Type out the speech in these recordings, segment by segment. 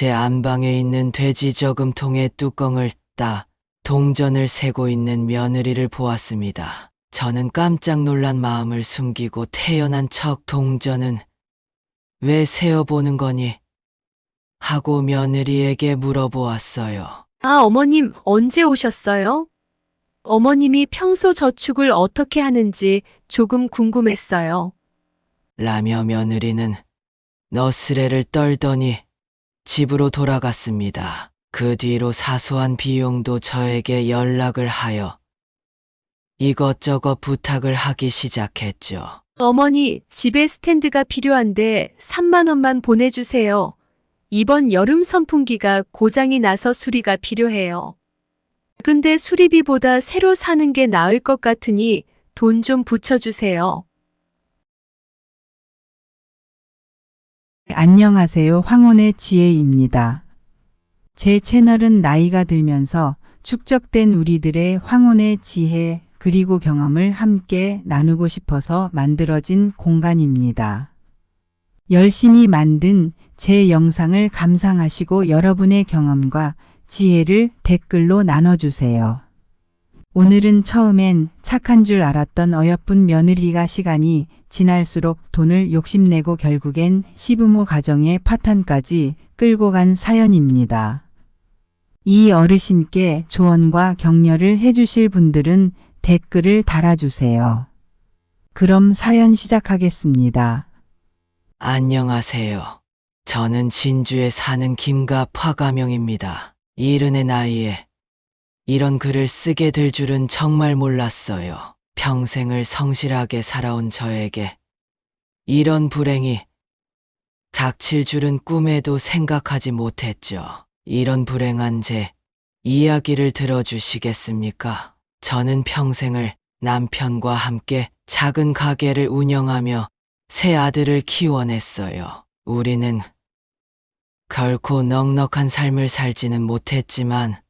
제 안방에 있는 돼지 저금통의 뚜껑을 따 동전을 세고 있는 며느리를 보았습니다. 저는 깜짝 놀란 마음을 숨기고 태연한 척 동전은 왜 세어보는 거니? 하고 며느리에게 물어보았어요. 아, 어머님, 언제 오셨어요? 어머님이 평소 저축을 어떻게 하는지 조금 궁금했어요. 라며 며느리는 너스레를 떨더니 집으로 돌아갔습니다. 그 뒤로 사소한 비용도 저에게 연락을 하여 이것저것 부탁을 하기 시작했죠. 어머니, 집에 스탠드가 필요한데 3만 원만 보내주세요. 이번 여름 선풍기가 고장이 나서 수리가 필요해요. 근데 수리비보다 새로 사는 게 나을 것 같으니 돈 좀 붙여주세요. 안녕하세요. 황혼의 지혜입니다. 제 채널은 나이가 들면서 축적된 우리들의 황혼의 지혜 그리고 경험을 함께 나누고 싶어서 만들어진 공간입니다. 열심히 만든 제 영상을 감상하시고 여러분의 경험과 지혜를 댓글로 나눠주세요. 오늘은 처음엔 착한 줄 알았던 어여쁜 며느리가 시간이 지날수록 돈을 욕심내고 결국엔 시부모 가정의 파탄까지 끌고 간 사연입니다. 이 어르신께 조언과 격려를 해주실 분들은 댓글을 달아주세요. 그럼 사연 시작하겠습니다. 안녕하세요. 저는 진주에 사는 김갑 화가명입니다. 이른의 나이에 이런 글을 쓰게 될 줄은 정말 몰랐어요. 평생을 성실하게 살아온 저에게 이런 불행이 닥칠 줄은 꿈에도 생각하지 못했죠. 이런 불행한 제 이야기를 들어주시겠습니까? 저는 평생을 남편과 함께 작은 가게를 운영하며 세 아들을 키워냈어요. 우리는 결코 넉넉한 삶을 살지는 못했지만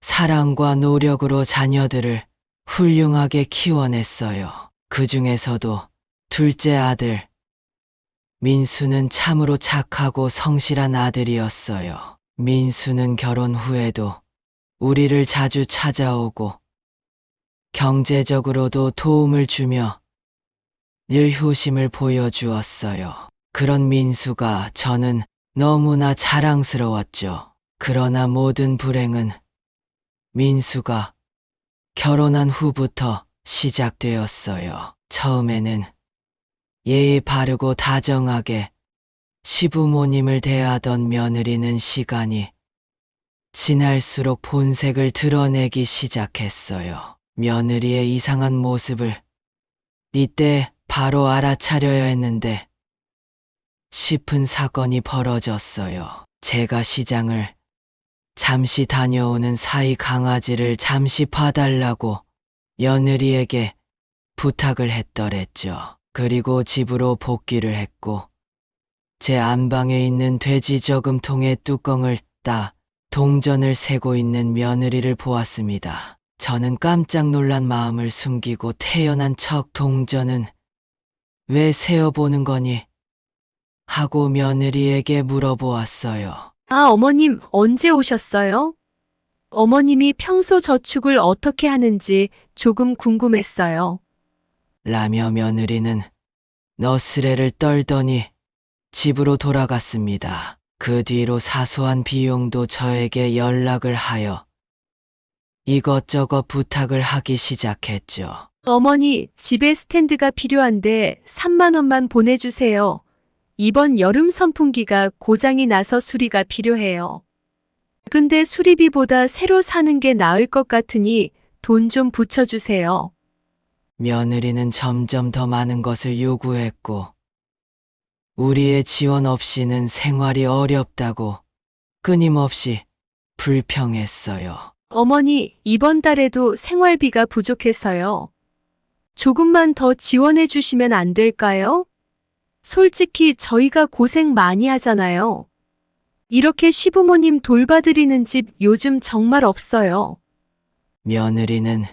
사랑과 노력으로 자녀들을 훌륭하게 키워냈어요. 그 중에서도 둘째 아들 민수는 참으로 착하고 성실한 아들이었어요. 민수는 결혼 후에도 우리를 자주 찾아오고 경제적으로도 도움을 주며 늘 효심을 보여주었어요. 그런 민수가 저는 너무나 자랑스러웠죠. 그러나 모든 불행은 민수가 결혼한 후부터 시작되었어요. 처음에는 예의 바르고 다정하게 시부모님을 대하던 며느리는 시간이 지날수록 본색을 드러내기 시작했어요. 며느리의 이상한 모습을 이때 바로 알아차려야 했는데 싶은 사건이 벌어졌어요. 제가 시장을 잠시 다녀오는 사이 강아지를 잠시 봐달라고 며느리에게 부탁을 했더랬죠. 그리고 집으로 복귀를 했고 제 안방에 있는 돼지 저금통의 뚜껑을 따 동전을 세고 있는 며느리를 보았습니다. 저는 깜짝 놀란 마음을 숨기고 태연한 척 동전은 왜 세어보는 거니? 하고 며느리에게 물어보았어요. 아, 어머님, 언제 오셨어요? 어머님이 평소 저축을 어떻게 하는지 조금 궁금했어요. 라며 며느리는 너스레를 떨더니 집으로 돌아갔습니다. 그 뒤로 사소한 비용도 저에게 연락을 하여 이것저것 부탁을 하기 시작했죠. 어머니, 집에 스탠드가 필요한데 3만 원만 보내주세요. 이번 여름 선풍기가 고장이 나서 수리가 필요해요. 근데 수리비보다 새로 사는 게 나을 것 같으니 돈 좀 붙여주세요. 며느리는 점점 더 많은 것을 요구했고 우리의 지원 없이는 생활이 어렵다고 끊임없이 불평했어요. 어머니, 이번 달에도 생활비가 부족해서요. 조금만 더 지원해 주시면 안 될까요? 솔직히 저희가 고생 많이 하잖아요. 이렇게 시부모님 돌봐드리는 집 요즘 정말 없어요. 며느리는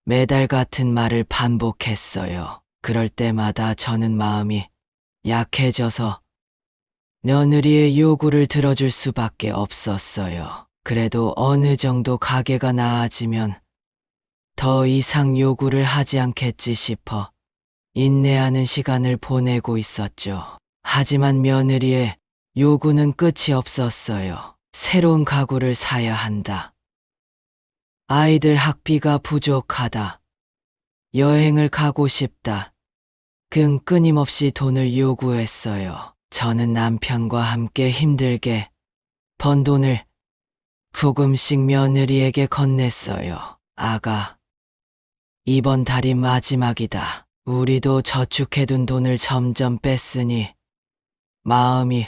매달 같은 말을 반복했어요. 그럴 때마다 저는 마음이 약해져서 며느리의 요구를 들어줄 수밖에 없었어요. 그래도 어느 정도 가게가 나아지면 더 이상 요구를 하지 않겠지 싶어 인내하는 시간을 보내고 있었죠. 하지만 며느리의 요구는 끝이 없었어요. 새로운 가구를 사야 한다. 아이들 학비가 부족하다. 여행을 가고 싶다. 끊임없이 돈을 요구했어요. 저는 남편과 함께 힘들게 번 돈을 조금씩 며느리에게 건넸어요. 아가, 이번 달이 마지막이다. 우리도 저축해둔 돈을 점점 뺐으니 마음이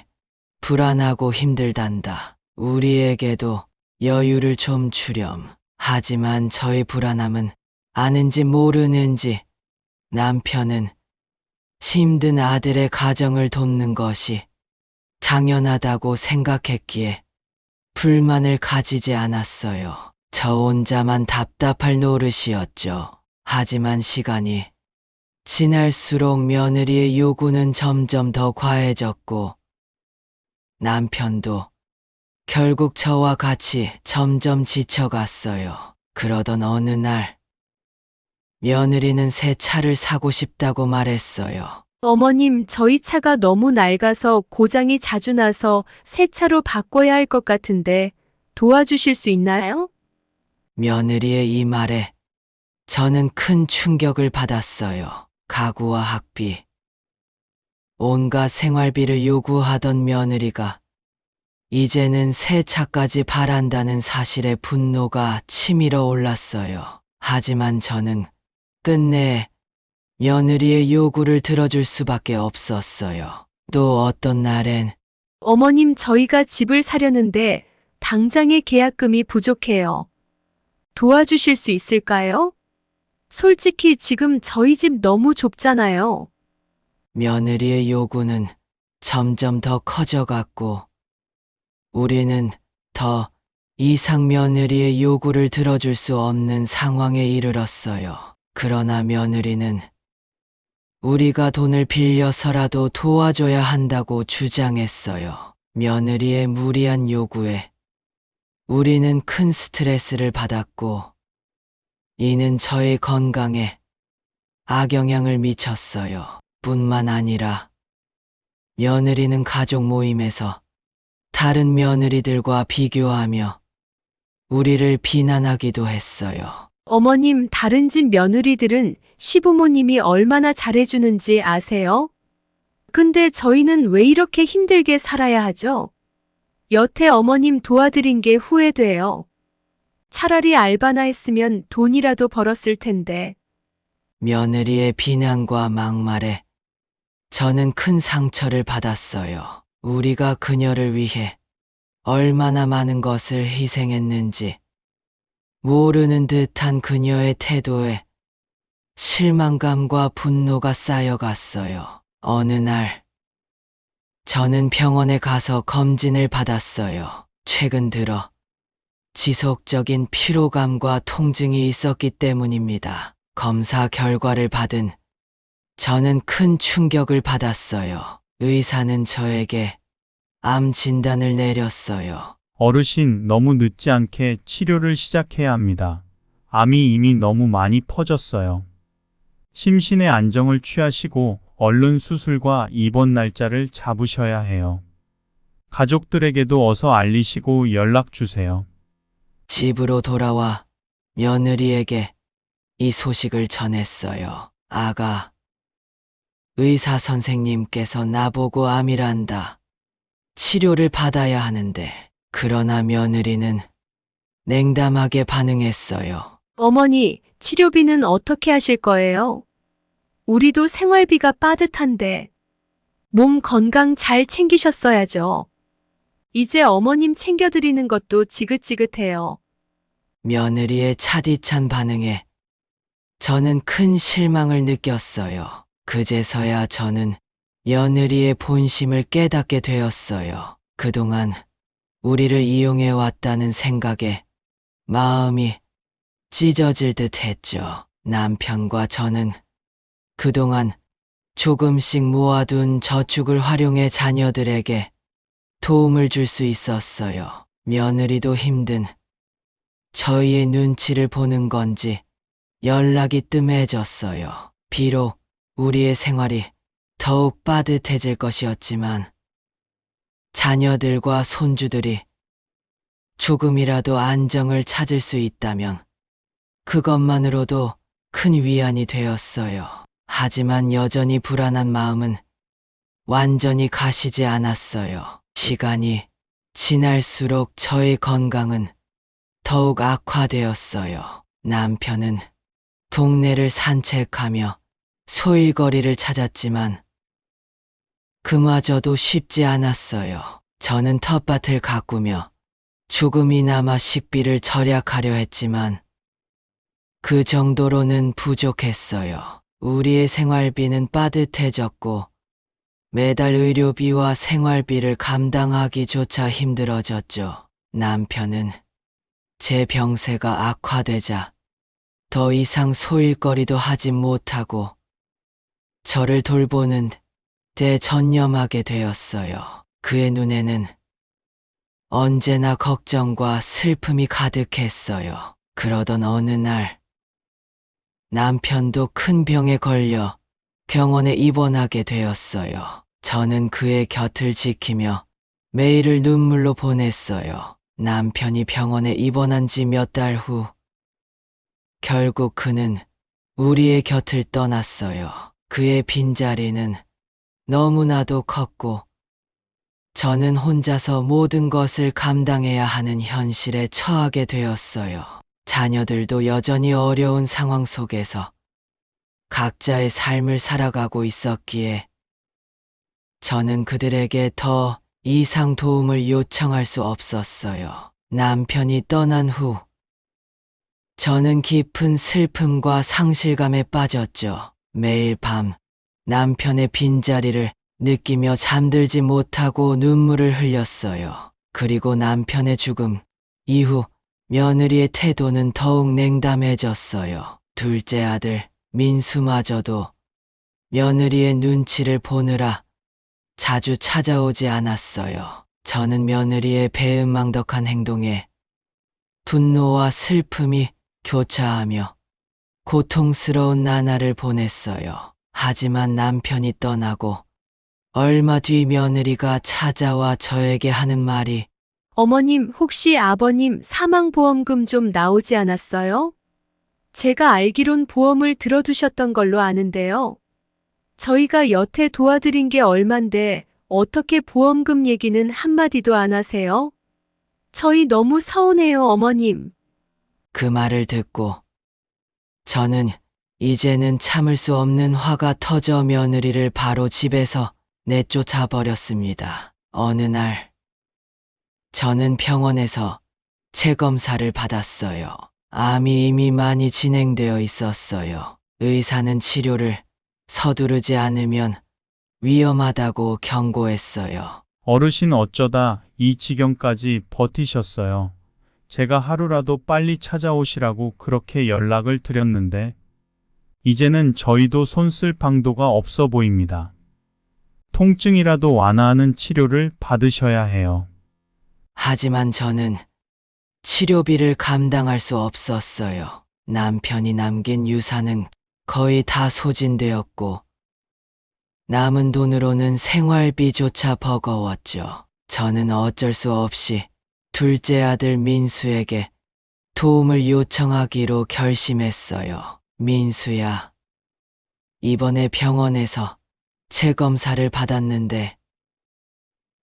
불안하고 힘들단다. 우리에게도 여유를 좀 주렴. 하지만 저의 불안함은 아는지 모르는지 남편은 힘든 아들의 가정을 돕는 것이 당연하다고 생각했기에 불만을 가지지 않았어요. 저 혼자만 답답할 노릇이었죠. 하지만 시간이 지날수록 며느리의 요구는 점점 더 과해졌고 남편도 결국 저와 같이 점점 지쳐갔어요. 그러던 어느 날 며느리는 새 차를 사고 싶다고 말했어요. 어머님, 저희 차가 너무 낡아서 고장이 자주 나서 새 차로 바꿔야 할 것 같은데 도와주실 수 있나요? 며느리의 이 말에 저는 큰 충격을 받았어요. 가구와 학비, 온갖 생활비를 요구하던 며느리가 이제는 새 차까지 바란다는 사실에 분노가 치밀어 올랐어요. 하지만 저는 끝내 며느리의 요구를 들어줄 수밖에 없었어요. 또 어떤 날엔 어머님, 저희가 집을 사려는데 당장의 계약금이 부족해요. 도와주실 수 있을까요? 솔직히 지금 저희 집 너무 좁잖아요. 며느리의 요구는 점점 더 커져갔고 우리는 더 이상 며느리의 요구를 들어줄 수 없는 상황에 이르렀어요. 그러나 며느리는 우리가 돈을 빌려서라도 도와줘야 한다고 주장했어요. 며느리의 무리한 요구에 우리는 큰 스트레스를 받았고 이는 저의 건강에 악영향을 미쳤어요. 뿐만 아니라 며느리는 가족 모임에서 다른 며느리들과 비교하며 우리를 비난하기도 했어요. 어머님, 다른 집 며느리들은 시부모님이 얼마나 잘해주는지 아세요? 근데 저희는 왜 이렇게 힘들게 살아야 하죠? 여태 어머님 도와드린 게 후회돼요. 차라리 알바나 했으면 돈이라도 벌었을 텐데. 며느리의 비난과 막말에 저는 큰 상처를 받았어요. 우리가 그녀를 위해 얼마나 많은 것을 희생했는지 모르는 듯한 그녀의 태도에 실망감과 분노가 쌓여갔어요. 어느 날 저는 병원에 가서 검진을 받았어요. 최근 들어 지속적인 피로감과 통증이 있었기 때문입니다. 검사 결과를 받은 저는 큰 충격을 받았어요. 의사는 저에게 암 진단을 내렸어요. 어르신, 너무 늦지 않게 치료를 시작해야 합니다. 암이 이미 너무 많이 퍼졌어요. 심신의 안정을 취하시고 얼른 수술과 입원 날짜를 잡으셔야 해요. 가족들에게도 어서 알리시고 연락 주세요. 집으로 돌아와 며느리에게 이 소식을 전했어요. 아가, 의사 선생님께서 나보고 암이란다. 치료를 받아야 하는데. 그러나 며느리는 냉담하게 반응했어요. 어머니, 치료비는 어떻게 하실 거예요? 우리도 생활비가 빠듯한데. 몸 건강 잘 챙기셨어야죠. 이제 어머님 챙겨드리는 것도 지긋지긋해요. 며느리의 차디찬 반응에 저는 큰 실망을 느꼈어요. 그제서야 저는 며느리의 본심을 깨닫게 되었어요. 그동안 우리를 이용해 왔다는 생각에 마음이 찢어질 듯 했죠. 남편과 저는 그동안 조금씩 모아둔 저축을 활용해 자녀들에게 도움을 줄 수 있었어요. 며느리도 힘든 저희의 눈치를 보는 건지 연락이 뜸해졌어요. 비록 우리의 생활이 더욱 빠듯해질 것이었지만 자녀들과 손주들이 조금이라도 안정을 찾을 수 있다면 그것만으로도 큰 위안이 되었어요. 하지만 여전히 불안한 마음은 완전히 가시지 않았어요. 시간이 지날수록 저의 건강은 더욱 악화되었어요. 남편은 동네를 산책하며 소일거리를 찾았지만 그마저도 쉽지 않았어요. 저는 텃밭을 가꾸며 조금이나마 식비를 절약하려 했지만 그 정도로는 부족했어요. 우리의 생활비는 빠듯해졌고 매달 의료비와 생활비를 감당하기조차 힘들어졌죠. 남편은 제 병세가 악화되자 더 이상 소일거리도 하지 못하고 저를 돌보는 데 전념하게 되었어요. 그의 눈에는 언제나 걱정과 슬픔이 가득했어요. 그러던 어느 날 남편도 큰 병에 걸려 병원에 입원하게 되었어요. 저는 그의 곁을 지키며 매일을 눈물로 보냈어요. 남편이 병원에 입원한 지 몇 달 후 결국 그는 우리의 곁을 떠났어요. 그의 빈자리는 너무나도 컸고 저는 혼자서 모든 것을 감당해야 하는 현실에 처하게 되었어요. 자녀들도 여전히 어려운 상황 속에서 각자의 삶을 살아가고 있었기에 저는 그들에게 더 이상 도움을 요청할 수 없었어요. 남편이 떠난 후 저는 깊은 슬픔과 상실감에 빠졌죠. 매일 밤 남편의 빈자리를 느끼며 잠들지 못하고 눈물을 흘렸어요. 그리고 남편의 죽음 이후 며느리의 태도는 더욱 냉담해졌어요. 둘째 아들 민수마저도 며느리의 눈치를 보느라 자주 찾아오지 않았어요. 저는 며느리의 배은망덕한 행동에 분노와 슬픔이 교차하며 고통스러운 나날을 보냈어요. 하지만 남편이 떠나고 얼마 뒤 며느리가 찾아와 저에게 하는 말이 어머님, 혹시 아버님 사망보험금 좀 나오지 않았어요? 제가 알기론 보험을 들어두셨던 걸로 아는데요. 저희가 여태 도와드린 게 얼만데 어떻게 보험금 얘기는 한마디도 안 하세요? 저희 너무 서운해요, 어머님. 그 말을 듣고 저는 이제는 참을 수 없는 화가 터져 며느리를 바로 집에서 내쫓아 버렸습니다. 어느 날 저는 병원에서 재검사를 받았어요. 암이 이미 많이 진행되어 있었어요. 의사는 치료를 서두르지 않으면 위험하다고 경고했어요. 어르신 어쩌다 이 지경까지 버티셨어요. 제가 하루라도 빨리 찾아오시라고 그렇게 연락을 드렸는데 이제는 저희도 손쓸 방도가 없어 보입니다. 통증이라도 완화하는 치료를 받으셔야 해요. 하지만 저는 치료비를 감당할 수 없었어요. 남편이 남긴 유산은 거의 다 소진되었고 남은 돈으로는 생활비조차 버거웠죠. 저는 어쩔 수 없이 둘째 아들 민수에게 도움을 요청하기로 결심했어요. 민수야, 이번에 병원에서 재검사를 받았는데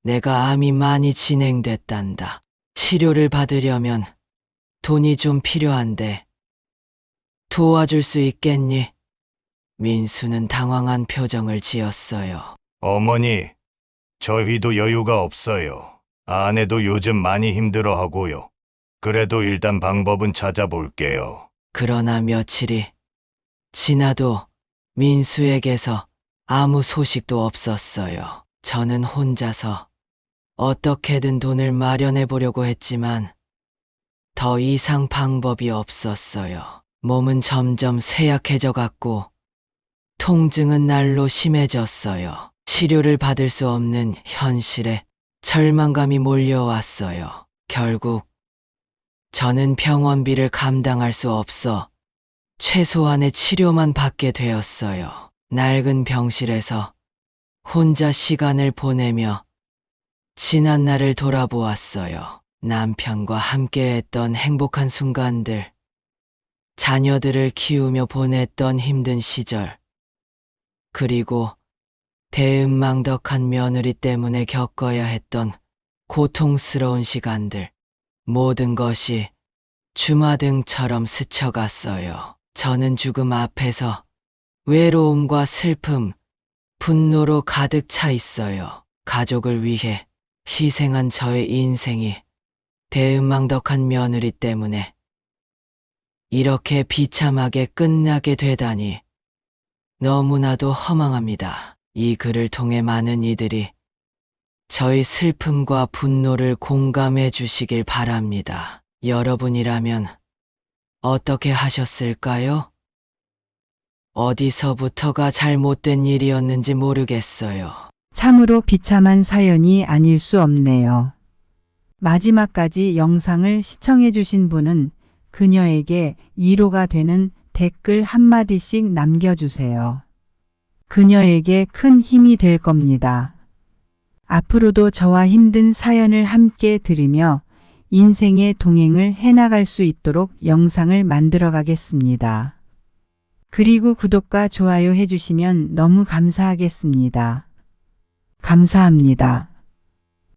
내가 암이 많이 진행됐단다. 치료를 받으려면 돈이 좀 필요한데 도와줄 수 있겠니? 민수는 당황한 표정을 지었어요. 어머니, 저희도 여유가 없어요. 아내도 요즘 많이 힘들어하고요. 그래도 일단 방법은 찾아볼게요. 그러나 며칠이 지나도 민수에게서 아무 소식도 없었어요. 저는 혼자서 어떻게든 돈을 마련해 보려고 했지만 더 이상 방법이 없었어요. 몸은 점점 쇠약해져 갔고 통증은 날로 심해졌어요. 치료를 받을 수 없는 현실에 절망감이 몰려왔어요. 결국 저는 병원비를 감당할 수 없어 최소한의 치료만 받게 되었어요. 낡은 병실에서 혼자 시간을 보내며 지난 날을 돌아보았어요. 남편과 함께했던 행복한 순간들, 자녀들을 키우며 보냈던 힘든 시절, 그리고 대은망덕한 며느리 때문에 겪어야 했던 고통스러운 시간들, 모든 것이 주마등처럼 스쳐갔어요. 저는 죽음 앞에서 외로움과 슬픔, 분노로 가득 차 있어요. 가족을 위해 희생한 저의 인생이 대은망덕한 며느리 때문에 이렇게 비참하게 끝나게 되다니 너무나도 허망합니다. 이 글을 통해 많은 이들이 저희 슬픔과 분노를 공감해 주시길 바랍니다. 여러분이라면 어떻게 하셨을까요? 어디서부터가 잘못된 일이었는지 모르겠어요. 참으로 비참한 사연이 아닐 수 없네요. 마지막까지 영상을 시청해 주신 분은 그녀에게 위로가 되는 댓글 한마디씩 남겨주세요. 그녀에게 큰 힘이 될 겁니다. 앞으로도 저와 힘든 사연을 함께 들으며 인생의 동행을 해나갈 수 있도록 영상을 만들어 가겠습니다. 그리고 구독과 좋아요 해주시면 너무 감사하겠습니다. 감사합니다.